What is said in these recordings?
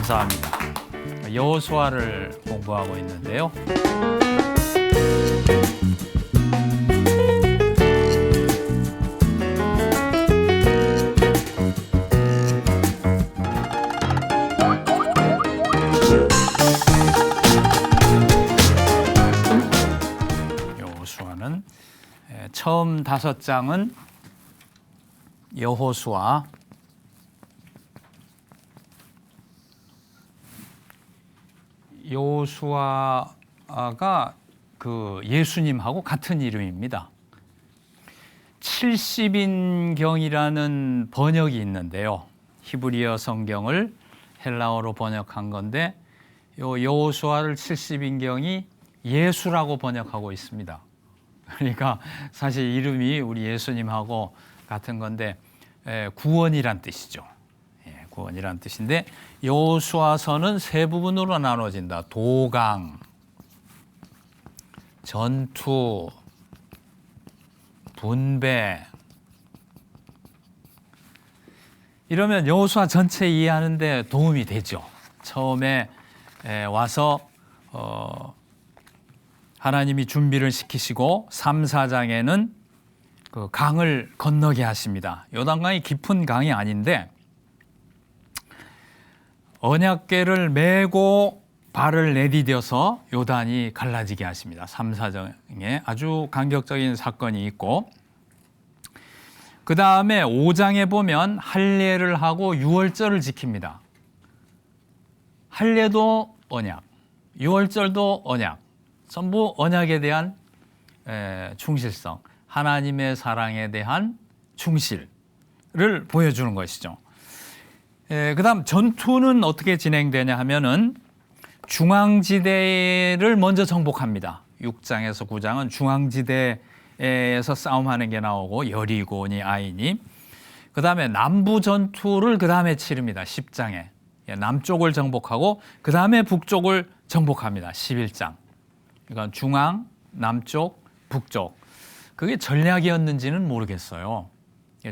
감사합니다. 여호수아를 공부하고 있는데요. 여호수아는 처음 5장은 여호수아, 여호수아가 그 예수님하고 같은 이름입니다. 70인경이라는 번역이 있는데요. 히브리어 성경을 헬라어로 번역한 건데 여호수아를 70인경이 예수라고 번역하고 있습니다. 그러니까 사실 이름이 우리 예수님하고 같은 건데 구원이란 뜻이죠. 구원이란 뜻인데 여호수아서는 세 부분으로 나눠진다. 도강, 전투, 분배. 이러면 여호수아 전체 이해하는 데 도움이 되죠. 처음에 와서 하나님이 준비를 시키시고 3, 4장에는 그 강을 건너게 하십니다. 요단강이 깊은 강이 아닌데 언약궤를 메고 발을 내디뎌서 요단이 갈라지게 하십니다. 3, 4장에 아주 감격적인 사건이 있고, 그 다음에 5장에 보면 할례를 하고 유월절을 지킵니다. 할례도 언약, 유월절도 언약, 전부 언약에 대한 충실성, 하나님의 사랑에 대한 충실을 보여주는 것이죠. 그 다음 전투는 어떻게 진행되냐 하면은 중앙지대를 먼저 정복합니다. 6장에서 9장은 중앙지대에서 싸움하는 게 나오고 여리고니 아이니, 그 다음에 남부 전투를 그 다음에 치릅니다. 10장에 남쪽을 정복하고 그 다음에 북쪽을 정복합니다. 11장. 그러니까 중앙, 남쪽, 북쪽. 그게 전략이었는지는 모르겠어요.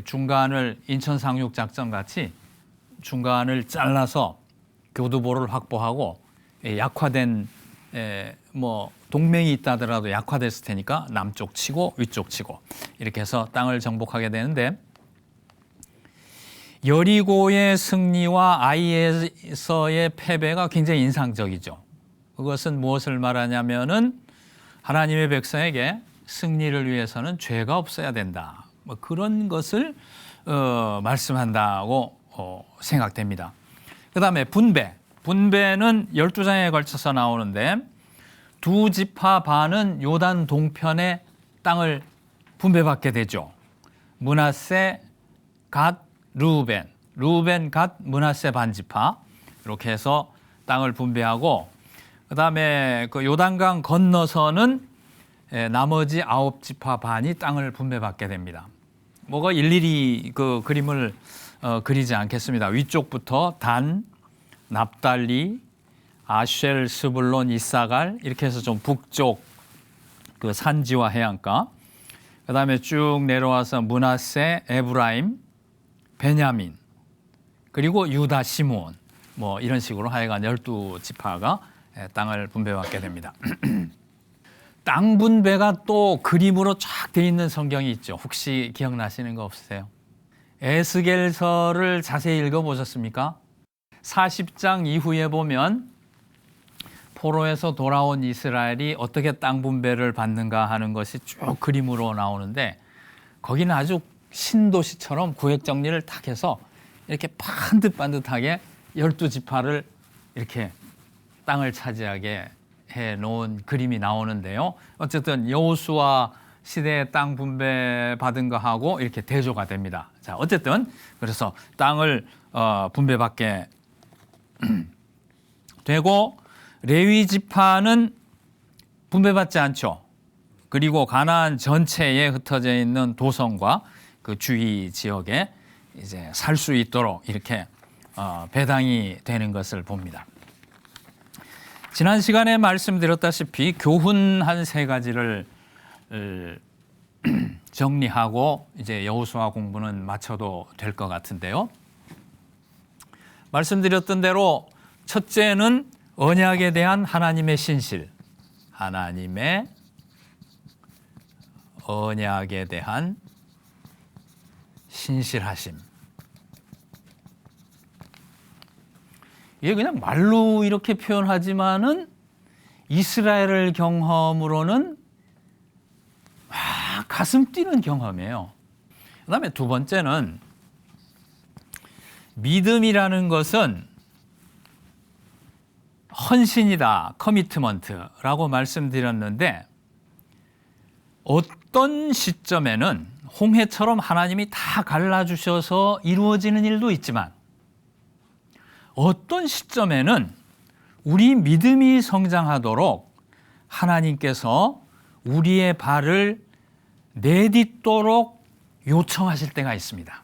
중간을 인천 상륙 작전 같이 중간을 잘라서 교두보를 확보하고 약화된 뭐 동맹이 있다 하더라도 약화됐을 테니까 남쪽 치고 위쪽 치고 이렇게 해서 땅을 정복하게 되는데, 여리고의 승리와 아이에서의 패배가 굉장히 인상적이죠. 그것은 무엇을 말하냐면은 하나님의 백성에게 승리를 위해서는 죄가 없어야 된다. 뭐 그런 것을 말씀한다고 생각됩니다. 그 다음에 분배. 분배는 12장에 걸쳐서 나오는데 두 지파 반은 요단 동편의 땅을 분배받게 되죠. 므낫세, 갓, 르우벤, 르우벤, 갓, 므낫세 반지파 이렇게 해서 땅을 분배하고, 그 다음에 그 요단강 건너서는 나머지 9지파 반이 땅을 분배받게 됩니다. 뭐가 일일이 그 그림을 그리지 않겠습니다. 위쪽부터 단, 납달리, 아쉘, 스불론, 이사갈 이렇게 해서 좀 북쪽 그 산지와 해안가, 그 다음에 쭉 내려와서 므낫세, 에브라임, 베냐민, 그리고 유다, 시므온, 뭐 이런 식으로 하여간 12지파가 땅을 분배받게 됩니다. 땅 분배가 또 그림으로 쫙 돼 있는 성경이 있죠. 혹시 기억나시는 거 없으세요? 에스겔서를 자세히 읽어보셨습니까? 40장 이후에 보면 포로에서 돌아온 이스라엘이 어떻게 땅 분배를 받는가 하는 것이 쭉 그림으로 나오는데, 거기는 아주 신도시처럼 구획 정리를 딱 해서 이렇게 반듯반듯하게 12지파를 이렇게 땅을 차지하게 해놓은 그림이 나오는데요. 어쨌든 여호수아 시대의 땅 분배 받은 거하고 이렇게 대조가 됩니다. 자, 어쨌든 그래서 땅을 분배받게 되고, 레위 지파는 분배받지 않죠. 그리고 가나안 전체에 흩어져 있는 도성과 그 주위 지역에 이제 살 수 있도록 이렇게 배당이 되는 것을 봅니다. 지난 시간에 말씀드렸다시피 교훈 한 세 가지를 정리하고 이제 여호수아 공부는 마쳐도 될 것 같은데요. 말씀드렸던 대로 첫째는 언약에 대한 하나님의 신실, 하나님의 언약에 대한 신실하심. 이게 그냥 말로 이렇게 표현하지만은 이스라엘을 경험으로는 가슴 뛰는 경험이에요. 그다음에 두 번째는 믿음이라는 것은 헌신이다, 커미트먼트라고 말씀드렸는데 어떤 시점에는 홍해처럼 하나님이 다 갈라주셔서 이루어지는 일도 있지만 어떤 시점에는 우리 믿음이 성장하도록 하나님께서 우리의 발을 내딛도록 요청하실 때가 있습니다.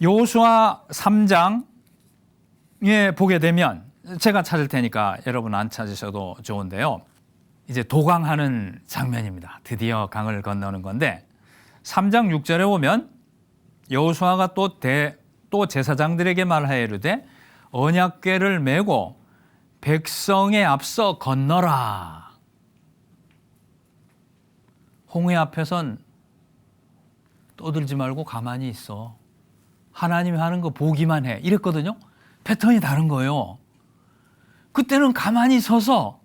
여호수아 3장에 보게 되면 제가 찾을 테니까 여러분 안 찾으셔도 좋은데요. 이제 도강하는 장면입니다. 드디어 강을 건너는 건데 3장 6절에 보면 여호수아가 또 제사장들에게 말하여르되 언약궤를 메고 백성에 앞서 건너라. 홍해 앞에선 떠들지 말고 가만히 있어. 하나님이 하는 거 보기만 해. 이랬거든요. 패턴이 다른 거예요. 그때는 가만히 서서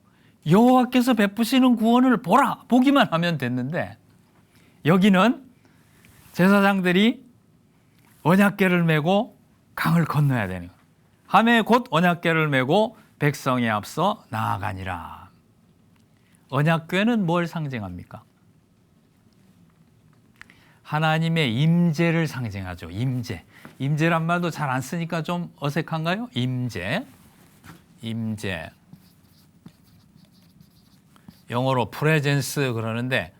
여호와께서 베푸시는 구원을 보기만 하면 됐는데 여기는 제사장들이 언약궤를 메고 강을 건너야 되는 거예요. 하매 곧 언약궤를 메고 백성에 앞서 나아가니라. 언약궤는 뭘 상징합니까? 하나님의 임재를 상징하죠. 임재란 말도 잘 안 쓰니까 좀 어색한가요? 임재. 영어로 프레젠스 그러는데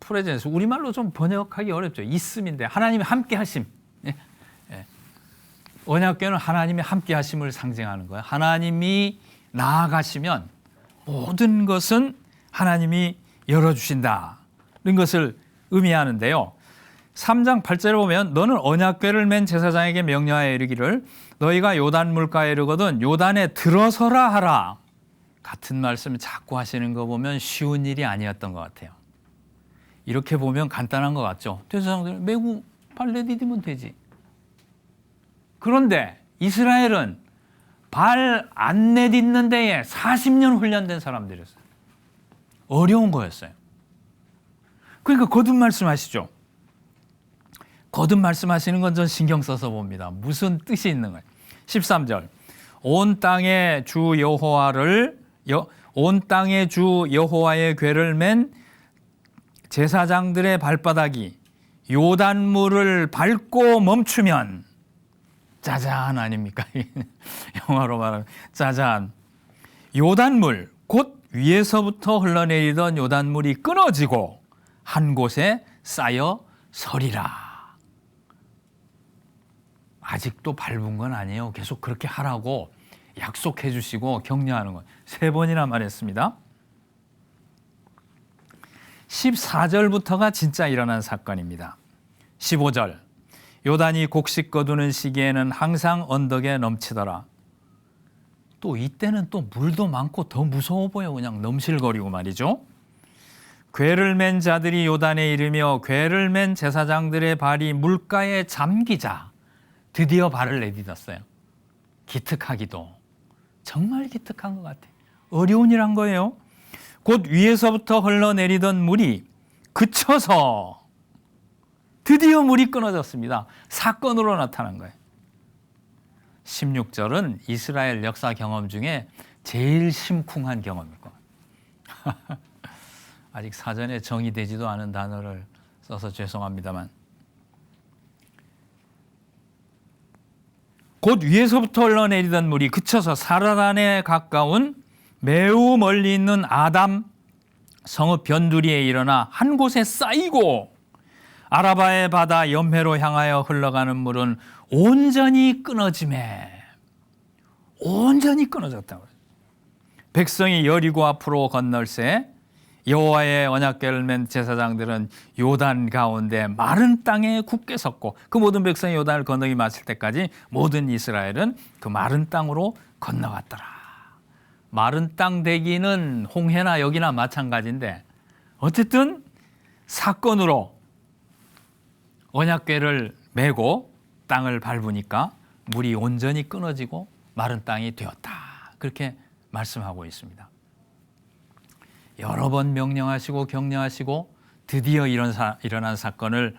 프레젠스 우리말로 좀 번역하기 어렵죠. 있음인데 하나님이 함께 하심. 언약궤는 하나님이 함께 하심을 상징하는 거예요. 하나님이 나아가시면 모든 것은 하나님이 열어주신다는 것을 의미하는데요. 3장 8절에 보면 너는 언약궤를 맨 제사장에게 명령하여 이르기를 너희가 요단 물가에 이르거든 요단에 들어서라 하라. 같은 말씀을 자꾸 하시는 거 보면 쉬운 일이 아니었던 것 같아요. 이렇게 보면 간단한 것 같죠. 제사장들 메고 발 내디디면 되지. 그런데 이스라엘은 발 안 내딛는 데에 40년 훈련된 사람들이었어요. 어려운 거였어요. 그러니까 거듭 말씀하시죠. 거듭 말씀하시는 건 전 신경 써서 봅니다. 무슨 뜻이 있는 거예요. 13절 온 땅의 주 여호와의 궤를 맨 제사장들의 발바닥이 요단물을 밟고 멈추면 짜잔 아닙니까? 영어로 말하면 짜잔. 요단물 곧 위에서부터 흘러내리던 요단물이 끊어지고 한 곳에 쌓여 서리라. 아직도 밟은 건 아니에요. 계속 그렇게 하라고 약속해 주시고 격려하는 것. 3번이나 말했습니다. 14절부터가 진짜 일어난 사건입니다. 15절 요단이 곡식 거두는 시기에는 항상 언덕에 넘치더라. 또 이때는 또 물도 많고 더 무서워 보여. 그냥 넘실거리고 말이죠. 궤를 맨 자들이 요단에 이르며 궤를 맨 제사장들의 발이 물가에 잠기자 드디어 발을 내딛었어요. 기특하기도. 정말 기특한 것 같아요. 어려운 일 한 거예요. 곧 위에서부터 흘러내리던 물이 그쳐서 드디어 물이 끊어졌습니다. 사건으로 나타난 거예요. 16절은 이스라엘 역사 경험 중에 제일 심쿵한 경험일 거예요. 아직 사전에 정의되지도 않은 단어를 써서 죄송합니다만 곧 위에서부터 흘러내리던 물이 그쳐서 사르단에 가까운 매우 멀리 있는 아담 성읍 변두리에 일어나 한 곳에 쌓이고 아라바의 바다 연회로 향하여 흘러가는 물은 온전히 끊어지매. 온전히 끊어졌다고. 백성이 여리고 앞으로 건널새 여호와의 언약궤를 맨 제사장들은 요단 가운데 마른 땅에 굳게 섰고 그 모든 백성이 요단을 건너기 마칠 때까지 모든 이스라엘은 그 마른 땅으로 건너갔더라. 마른 땅 되기는 홍해나 여기나 마찬가지인데 어쨌든 사건으로 언약궤를 메고 땅을 밟으니까 물이 온전히 끊어지고 마른 땅이 되었다. 그렇게 말씀하고 있습니다. 여러 번 명령하시고 격려하시고 드디어 일어난 사건을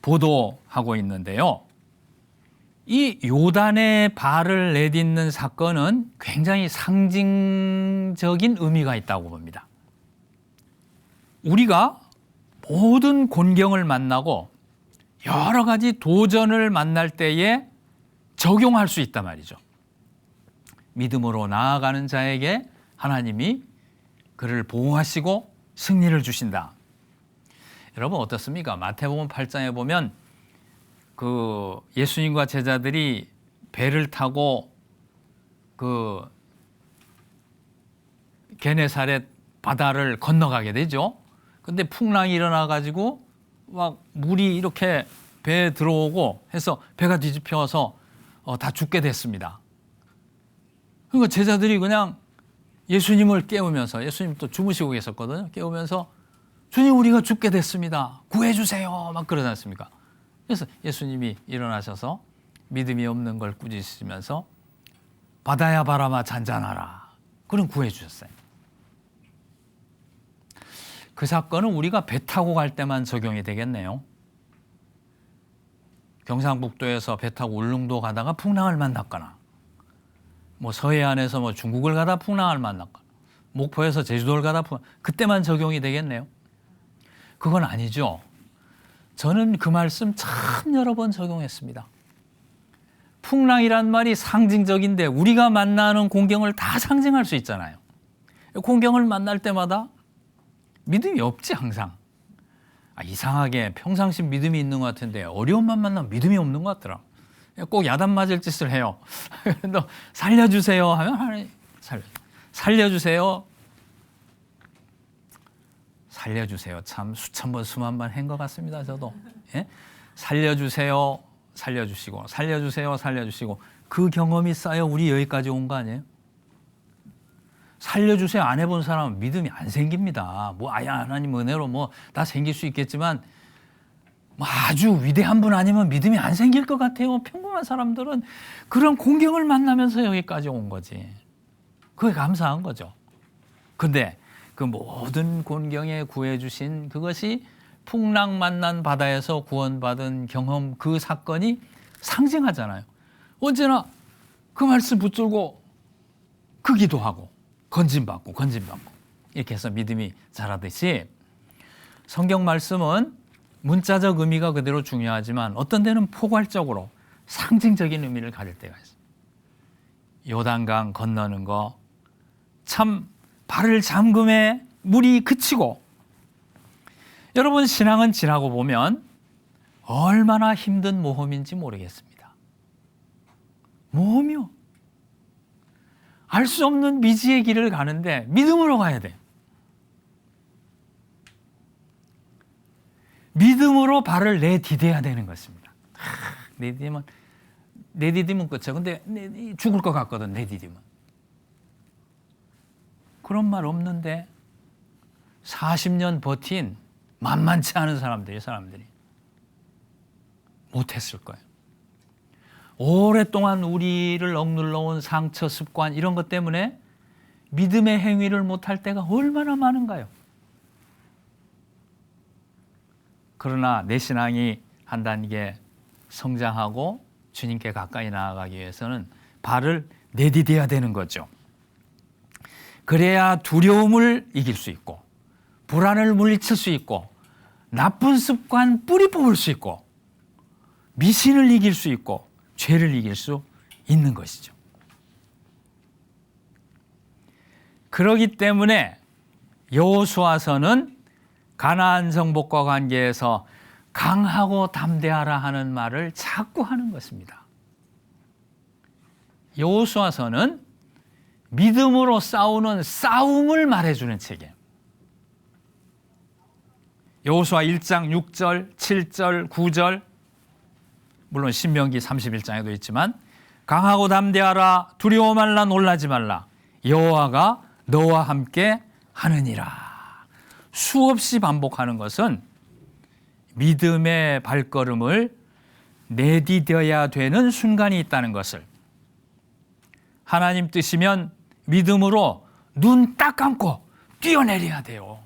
보도하고 있는데요. 이 요단의 발을 내딛는 사건은 굉장히 상징적인 의미가 있다고 봅니다. 우리가 모든 곤경을 만나고 여러 가지 도전을 만날 때에 적용할 수 있단 말이죠. 믿음으로 나아가는 자에게 하나님이 그를 보호하시고 승리를 주신다. 여러분 어떻습니까? 마태복음 8장에 보면 그 예수님과 제자들이 배를 타고 그 게네사렛 바다를 건너가게 되죠. 근데 풍랑이 일어나 가지고 막 물이 이렇게 배에 들어오고 해서 배가 뒤집혀서 다 죽게 됐습니다. 그러니까 제자들이 그냥 예수님을 깨우면서, 예수님 또 주무시고 계셨거든요. 깨우면서 주님 우리가 죽게 됐습니다. 구해주세요. 막 그러지 않습니까? 그래서 예수님이 일어나셔서 믿음이 없는 걸 꾸짖으시면서 바다야 바람아 잔잔하라. 그럼 구해주셨어요. 그 사건은 우리가 배 타고 갈 때만 적용이 되겠네요. 경상북도에서 배 타고 울릉도 가다가 풍랑을 만났거나 뭐 서해안에서 뭐 중국을 가다 풍랑을 만났거나 목포에서 제주도를 가다 그때만 적용이 되겠네요. 그건 아니죠. 저는 그 말씀 참 여러 번 적용했습니다. 풍랑이란 말이 상징적인데 우리가 만나는 공경을 다 상징할 수 있잖아요. 공경을 만날 때마다 믿음이 없지 항상. 이상하게 평상시 믿음이 있는 것 같은데 어려움만 만나면 믿음이 없는 것 같더라. 꼭 야단 맞을 짓을 해요. 너 살려주세요 하면 하나님 살려주세요. 살려주세요. 참 수천 번 수만 번 한 것 같습니다. 저도. 예? 살려주세요. 살려주시고 살려주세요. 살려주시고 그 경험이 쌓여 우리 여기까지 온 거 아니에요? 살려주세요 안 해본 사람은 믿음이 안 생깁니다. 뭐 하나님 은혜로 뭐 다 생길 수 있겠지만 뭐 아주 위대한 분 아니면 믿음이 안 생길 것 같아요. 평범한 사람들은 그런 공경을 만나면서 여기까지 온 거지. 그게 감사한 거죠. 근데 그 모든 곤경에 구해주신 그것이 풍랑 만난 바다에서 구원받은 경험 그 사건이 상징하잖아요. 언제나 그 말씀 붙들고 그 기도하고 건짐받고 이렇게 해서 믿음이 자라듯이 성경 말씀은 문자적 의미가 그대로 중요하지만 어떤 데는 포괄적으로 상징적인 의미를 가질 때가 있어요. 요단강 건너는 거 참 발을 잠금에 물이 그치고 여러분 신앙은 지나고 보면 얼마나 힘든 모험인지 모르겠습니다. 모험이요. 알 수 없는 미지의 길을 가는데 믿음으로 가야 돼. 믿음으로 발을 내디뎌야 되는 것입니다. 내디디면 끝이야. 근데 죽을 것 같거든, 내디디면. 그런 말 없는데 40년 버틴 만만치 않은 사람들이 못했을 거예요. 오랫동안 우리를 억눌러온 상처, 습관 이런 것 때문에 믿음의 행위를 못할 때가 얼마나 많은가요? 그러나 내 신앙이 한 단계 성장하고 주님께 가까이 나아가기 위해서는 발을 내디뎌야 되는 거죠. 그래야 두려움을 이길 수 있고 불안을 물리칠 수 있고 나쁜 습관 뿌리 뽑을 수 있고 미신을 이길 수 있고 죄를 이길 수 있는 것이죠. 그렇기 때문에 여호수아서는 가나안 정복과 관계해서 강하고 담대하라 하는 말을 자꾸 하는 것입니다. 여호수아서는 믿음으로 싸우는 싸움을 말해주는 책이에요. 여호수아 1장 6절, 7절, 9절, 물론 신명기 31장에도 있지만 강하고 담대하라, 두려워 말라, 놀라지 말라, 여호와가 너와 함께 하느니라. 수없이 반복하는 것은 믿음의 발걸음을 내디뎌야 되는 순간이 있다는 것을, 하나님 뜻이면 믿음으로 눈 딱 감고 뛰어내려야 돼요.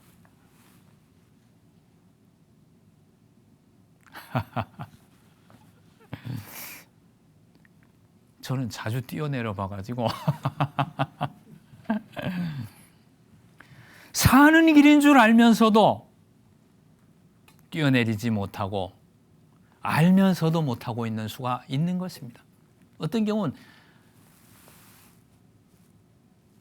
저는 자주 뛰어내려 봐가지고 사는 길인 줄 알면서도 뛰어내리지 못하고 알면서도 못하고 있는 수가 있는 것입니다. 어떤 경우는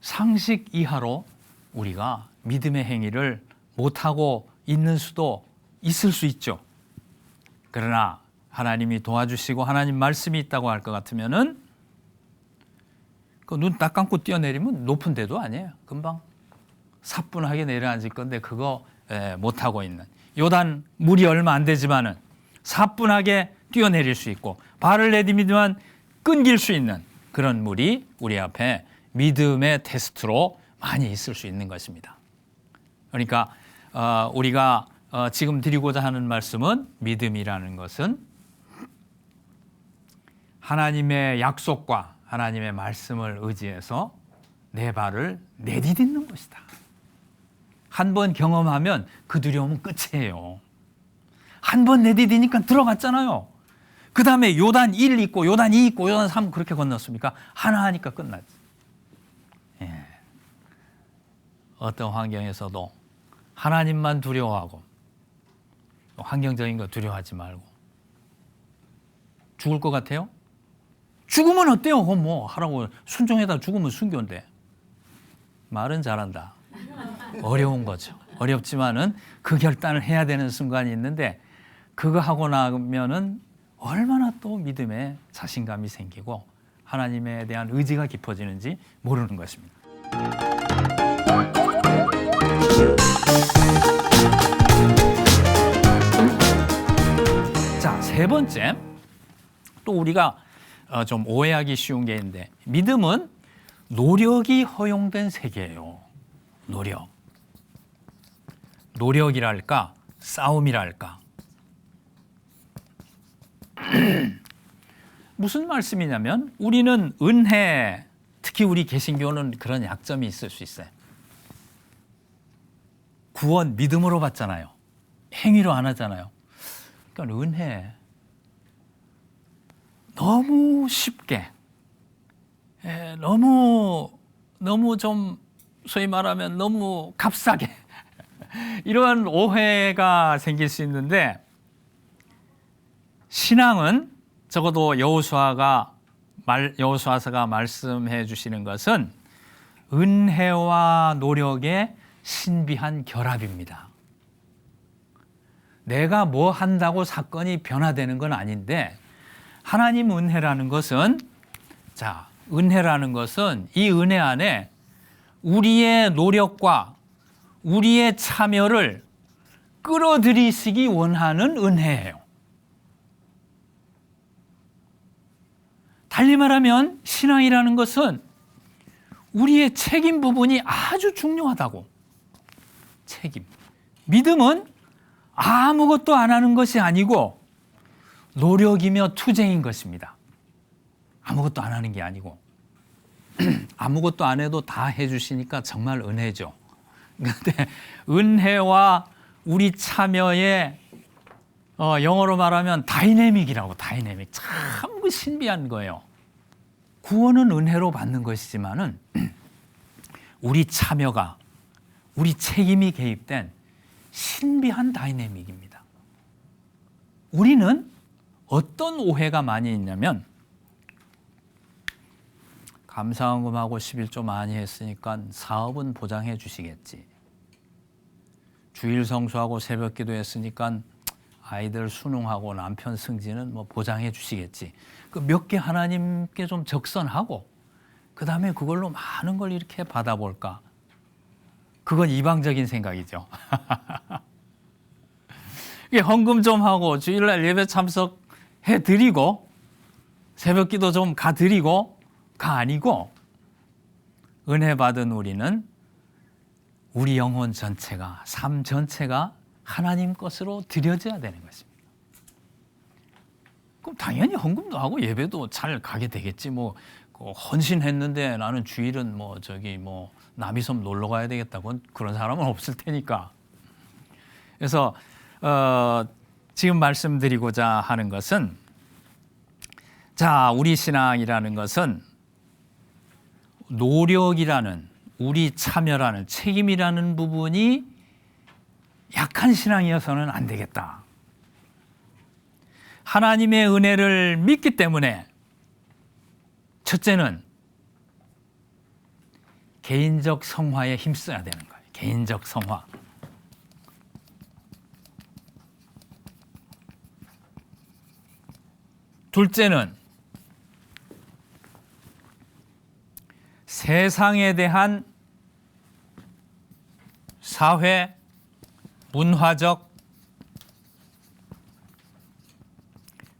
상식 이하로 우리가 믿음의 행위를 못하고 있는 수도 있을 수 있죠. 그러나 하나님이 도와주시고 하나님 말씀이 있다고 할 것 같으면은 그 눈 딱 감고 뛰어내리면 높은 데도 아니에요. 금방 사뿐하게 내려앉을 건데 그거 못하고 있는, 요단 물이 얼마 안 되지만은 사뿐하게 뛰어내릴 수 있고 발을 내디미면 끊길 수 있는 그런 물이 우리 앞에 믿음의 테스트로 많이 있을 수 있는 것입니다. 그러니까 우리가 지금 드리고자 하는 말씀은, 믿음이라는 것은 하나님의 약속과 하나님의 말씀을 의지해서 내 발을 내디딛는 것이다. 한 번 경험하면 그 두려움은 끝이에요. 한 번 내디디니까 들어갔잖아요. 그 다음에 요단 1 있고 요단 2 있고 요단 3 그렇게 건넜습니까? 하나 하니까 끝났지. 예. 어떤 환경에서도 하나님만 두려워하고 환경적인 거 두려워하지 말고. 죽을 것 같아요? 죽으면 어때요? 그건 뭐 하라고 순종해다 죽으면 순교인데. 말은 잘한다. 어려운 거죠. 어렵지만은 그 결단을 해야 되는 순간이 있는데 그거 하고 나면은 얼마나 또 믿음에 자신감이 생기고 하나님에 대한 의지가 깊어지는지 모르는 것입니다. 자, 세 번째, 또 우리가 좀 오해하기 쉬운 게 있는데, 믿음은 노력이 허용된 세계예요. 노력이랄까 싸움이랄까. 무슨 말씀이냐면, 우리는 은혜, 특히 우리 개신교는 그런 약점이 있을 수 있어요. 구원 믿음으로 받잖아요. 행위로 안 하잖아요. 그러니까 은혜 너무 쉽게, 너무 좀 소위 말하면 너무 값싸게 이런 오해가 생길 수 있는데, 신앙은 적어도 여호수아서가 말씀해 주시는 것은 은혜와 노력의 신비한 결합입니다. 내가 뭐 한다고 사건이 변화되는 건 아닌데, 하나님 은혜라는 것은, 자, 은혜라는 것은 이 은혜 안에 우리의 노력과 우리의 참여를 끌어들이시기 원하는 은혜예요. 달리 말하면 신앙이라는 것은 우리의 책임 부분이 아주 중요하다고. 책임. 믿음은 아무것도 안 하는 것이 아니고 노력이며 투쟁인 것입니다. 아무것도 안 하는 게 아니고. 아무것도 안 해도 다 해주시니까 정말 은혜죠. 그런데 은혜와 우리 참여의 영어로 말하면 다이내믹이라고. 다이내믹. 참 신비한 거예요. 구원은 은혜로 받는 것이지만은 우리 참여가, 우리 책임이 개입된 신비한 다이내믹입니다. 우리는 어떤 오해가 많이 있냐면, 감사헌금하고 11조 많이 했으니까 사업은 보장해 주시겠지. 주일 성수하고 새벽 기도했으니까 아이들 수능하고 남편 승진은 뭐 보장해 주시겠지. 그 몇 개 하나님께 좀 적선하고 그 다음에 그걸로 많은 걸 이렇게 받아볼까. 그건 이방적인 생각이죠. 헌금 좀 하고 주일날 예배 참석해 드리고 새벽 기도 좀 가드리고 가 아니고 은혜 받은 우리는 우리 영혼 전체가 삶 전체가 하나님 것으로 드려져야 되는 것입니다. 그럼 당연히 헌금도 하고 예배도 잘 가게 되겠지. 뭐 헌신했는데 나는 주일은 남이섬 놀러 가야 되겠다고 그런 사람은 없을 테니까. 그래서 지금 말씀드리고자 하는 것은 자, 우리 신앙이라는 것은 노력이라는 우리 참여라는 책임이라는 부분이 약한 신앙이어서는 안 되겠다. 하나님의 은혜를 믿기 때문에 첫째는 개인적 성화에 힘써야 되는 거예요. 개인적 성화. 둘째는 세상에 대한 사회, 문화적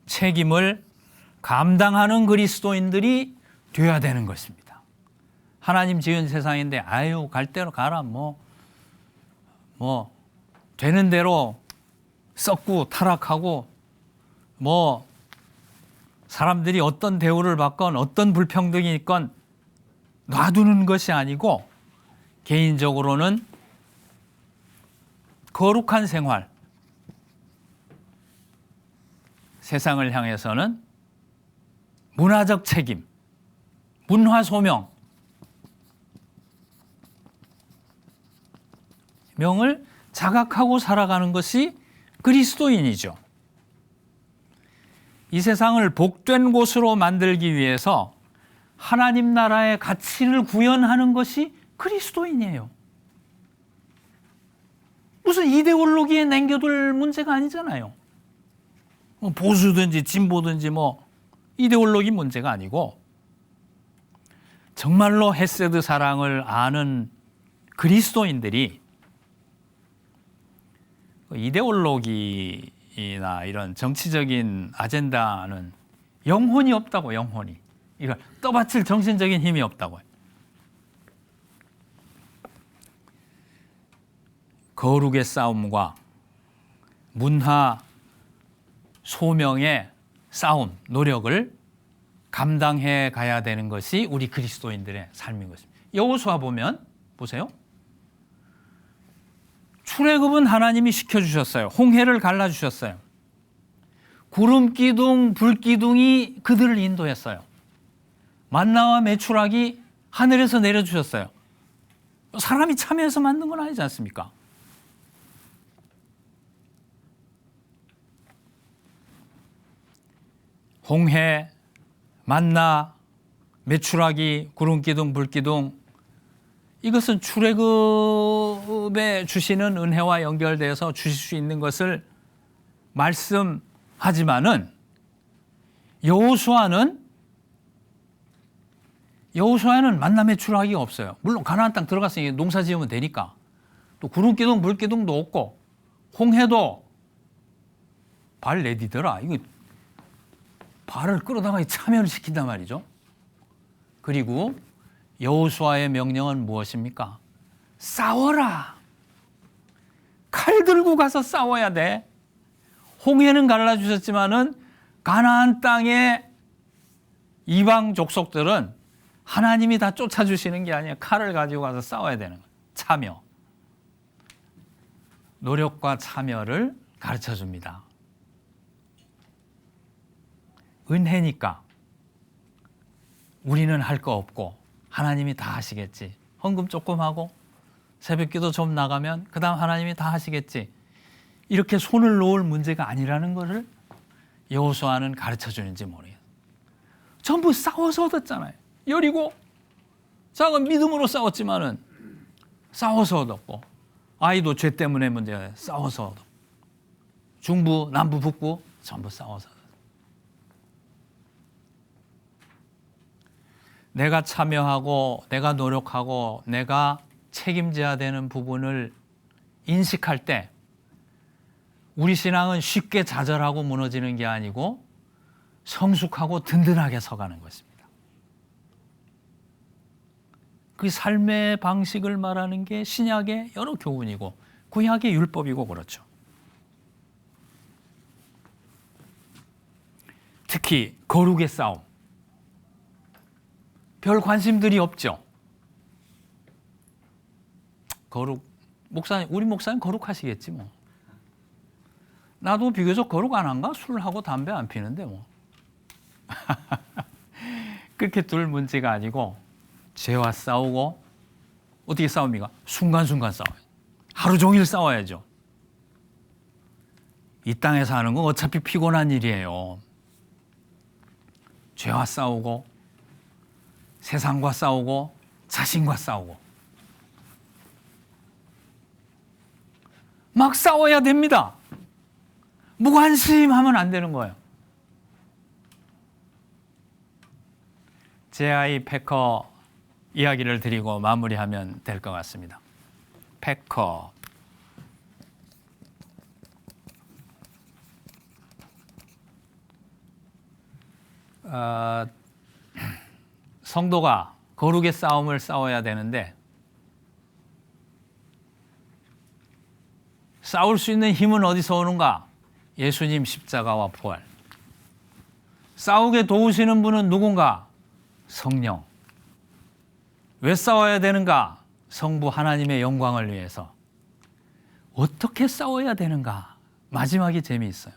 책임을 감당하는 그리스도인들이 되어야 되는 것입니다. 하나님 지은 세상인데 아유 갈 대로 가라 되는 대로 썩고 타락하고 사람들이 어떤 대우를 받건 어떤 불평등이 있건 놔두는 것이 아니고 개인적으로는 거룩한 생활, 세상을 향해서는 문화적 책임, 문화 소명, 명을 자각하고 살아가는 것이 그리스도인이죠. 이 세상을 복된 곳으로 만들기 위해서 하나님 나라의 가치를 구현하는 것이 그리스도인이에요. 무슨 이데올로기에 남겨둘 문제가 아니잖아요. 보수든지 진보든지 이데올로기 문제가 아니고 정말로 헤세드 사랑을 아는 그리스도인들이 이데올로기나 이런 정치적인 아젠다는 영혼이 없다고. 영혼이. 이걸 떠받칠 정신적인 힘이 없다고. 거룩의 싸움과 문화 소명의 싸움, 노력을 감당해 가야 되는 것이 우리 그리스도인들의 삶인 것입니다. 여호수아 보면 보세요. 출애굽은 하나님이 시켜주셨어요. 홍해를 갈라주셨어요. 구름 기둥, 불 기둥이 그들을 인도했어요. 만나와 메추라기 하늘에서 내려주셨어요. 사람이 참여해서 만든 건 아니지 않습니까? 홍해, 만나, 메추라기, 구름기둥, 불기둥, 이것은 출애굽에 주시는 은혜와 연결되어서 주실 수 있는 것을 말씀하지만은 여호수아는 만나 메추라기가 없어요. 물론 가나안 땅 들어갔으니 농사 지으면 되니까. 또 구름기둥, 불기둥도 없고 홍해도 발 내디더라. 이거 발을 끌어다가 참여를 시킨단 말이죠. 그리고 여호수아의 명령은 무엇입니까? 싸워라. 칼 들고 가서 싸워야 돼. 홍해는 갈라주셨지만은 가나안 땅의 이방 족속들은 하나님이 다 쫓아주시는 게 아니에요. 칼을 가지고 가서 싸워야 되는 거예요. 참여. 노력과 참여를 가르쳐 줍니다. 은혜니까 우리는 할 거 없고 하나님이 다 하시겠지. 헌금 조금 하고 새벽기도 좀 나가면 그 다음 하나님이 다 하시겠지. 이렇게 손을 놓을 문제가 아니라는 것을 여호수아는 가르쳐 주는지 모르겠어요. 전부 싸워서 얻었잖아요. 여리고 작은 믿음으로 싸웠지만은 싸워서 얻었고, 아이도 죄 때문에 문제가 싸워서 얻었고, 중부, 남부, 북부 전부 싸워서 얻었고. 내가 참여하고 내가 노력하고 내가 책임져야 되는 부분을 인식할 때 우리 신앙은 쉽게 좌절하고 무너지는 게 아니고 성숙하고 든든하게 서가는 것입니다. 그 삶의 방식을 말하는 게 신약의 여러 교훈이고 구약의 율법이고 그렇죠. 특히 거룩의 싸움. 별 관심들이 없죠. 거룩, 목사님, 우리 목사님 거룩하시겠지 뭐. 나도 비교적 거룩 안 한가? 술하고 담배 안 피는데 뭐. 그렇게 둘 문제가 아니고 죄와 싸우고, 어떻게 싸웁니까? 순간순간 싸워요. 하루 종일 싸워야죠. 이 땅에 사는 건 어차피 피곤한 일이에요. 죄와 싸우고 세상과 싸우고 자신과 싸우고 막 싸워야 됩니다. 무관심하면 안 되는 거예요. 제 아이 패커 이야기를 드리고 마무리하면 될 것 같습니다. 패커. 성도가 거룩의 싸움을 싸워야 되는데 싸울 수 있는 힘은 어디서 오는가? 예수님 십자가와 부활. 싸우게 도우시는 분은 누군가? 성령. 왜 싸워야 되는가? 성부 하나님의 영광을 위해서. 어떻게 싸워야 되는가? 마지막이 재미있어요.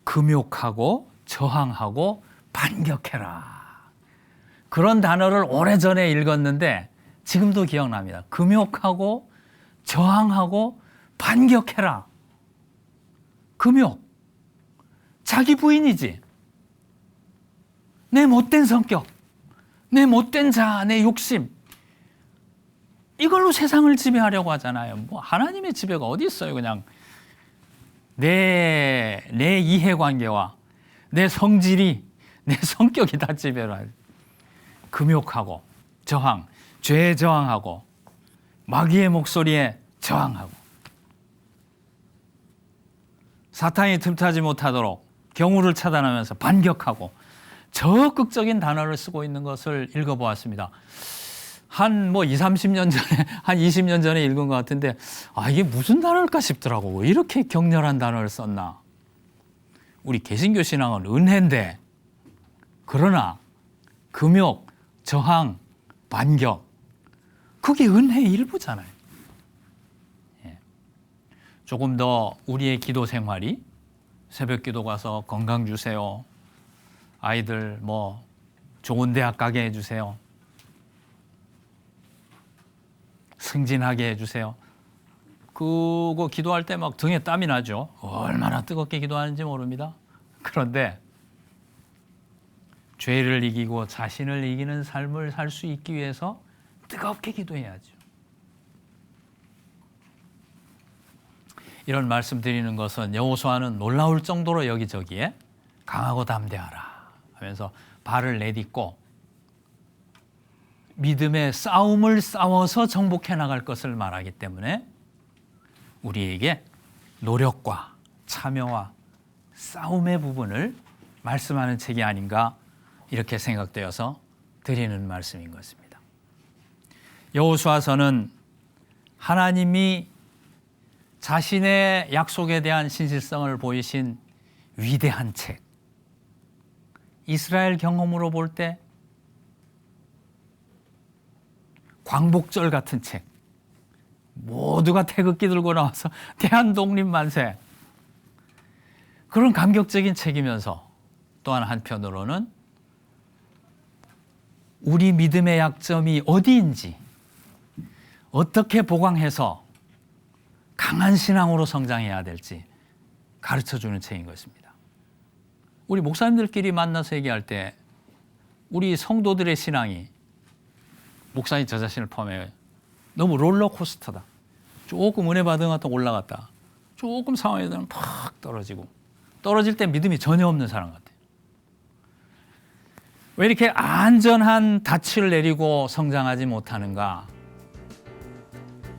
금욕하고 저항하고 반격해라. 그런 단어를 오래전에 읽었는데 지금도 기억납니다. 금욕하고 저항하고 반격해라. 금욕. 자기 부인이지. 내 못된 성격, 내 못된 자아, 내 욕심. 이걸로 세상을 지배하려고 하잖아요. 뭐 하나님의 지배가 어디 있어요. 그냥 내 이해관계와 내 성질이, 내 성격이 다 지배를 하죠. 금욕하고 저항, 죄에 저항하고 마귀의 목소리에 저항하고 사탄이 틈타지 못하도록 경우를 차단하면서 반격하고 적극적인 단어를 쓰고 있는 것을 읽어보았습니다. 한 30년 전에, 한 20년 전에 읽은 것 같은데, 이게 무슨 단어일까 싶더라고. 왜 이렇게 격렬한 단어를 썼나? 우리 개신교 신앙은 은혜인데, 그러나 금욕, 저항, 반격, 그게 은혜의 일부잖아요. 조금 더 우리의 기도 생활이 새벽 기도 가서 건강 주세요. 아이들 좋은 대학 가게 해주세요. 승진하게 해주세요. 그거 기도할 때 막 등에 땀이 나죠. 얼마나 뜨겁게 기도하는지 모릅니다. 그런데 죄를 이기고 자신을 이기는 삶을 살 수 있기 위해서 뜨겁게 기도해야죠. 이런 말씀 드리는 것은 여호수아는 놀라울 정도로 여기저기에 강하고 담대하라 하면서 발을 내딛고 믿음의 싸움을 싸워서 정복해 나갈 것을 말하기 때문에 우리에게 노력과 참여와 싸움의 부분을 말씀하는 책이 아닌가 이렇게 생각되어서 드리는 말씀인 것입니다. 여호수아서는 하나님이 자신의 약속에 대한 신실성을 보이신 위대한 책, 이스라엘 경험으로 볼 때 광복절 같은 책, 모두가 태극기 들고 나와서 대한독립 만세, 그런 감격적인 책이면서 또한 한편으로는 우리 믿음의 약점이 어디인지 어떻게 보강해서 강한 신앙으로 성장해야 될지 가르쳐주는 책인 것입니다. 우리 목사님들끼리 만나서 얘기할 때 우리 성도들의 신앙이 목사님 저 자신을 포함해 너무 롤러코스터다. 조금 은혜 받은 것 같다 올라갔다. 조금 상황에 대한 팍 떨어지고 떨어질 때 믿음이 전혀 없는 사람 같아요. 왜 이렇게 안전한 닻을 내리고 성장하지 못하는가?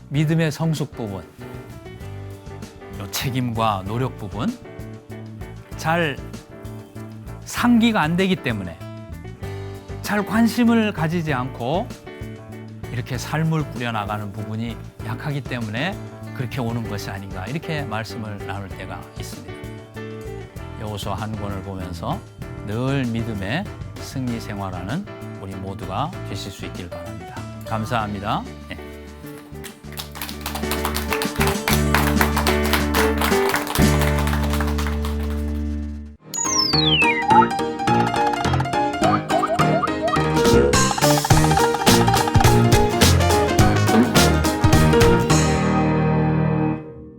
믿음의 성숙 부분, 요 책임과 노력 부분 잘 상기가 안 되기 때문에 잘 관심을 가지지 않고 이렇게 삶을 꾸려나가는 부분이 약하기 때문에 그렇게 오는 것이 아닌가 이렇게 말씀을 나눌 때가 있습니다. 여호수아 한 권을 보면서 늘 믿음의 승리 생활하는 우리 모두가 되실 수 있길 바랍니다. 감사합니다. 네.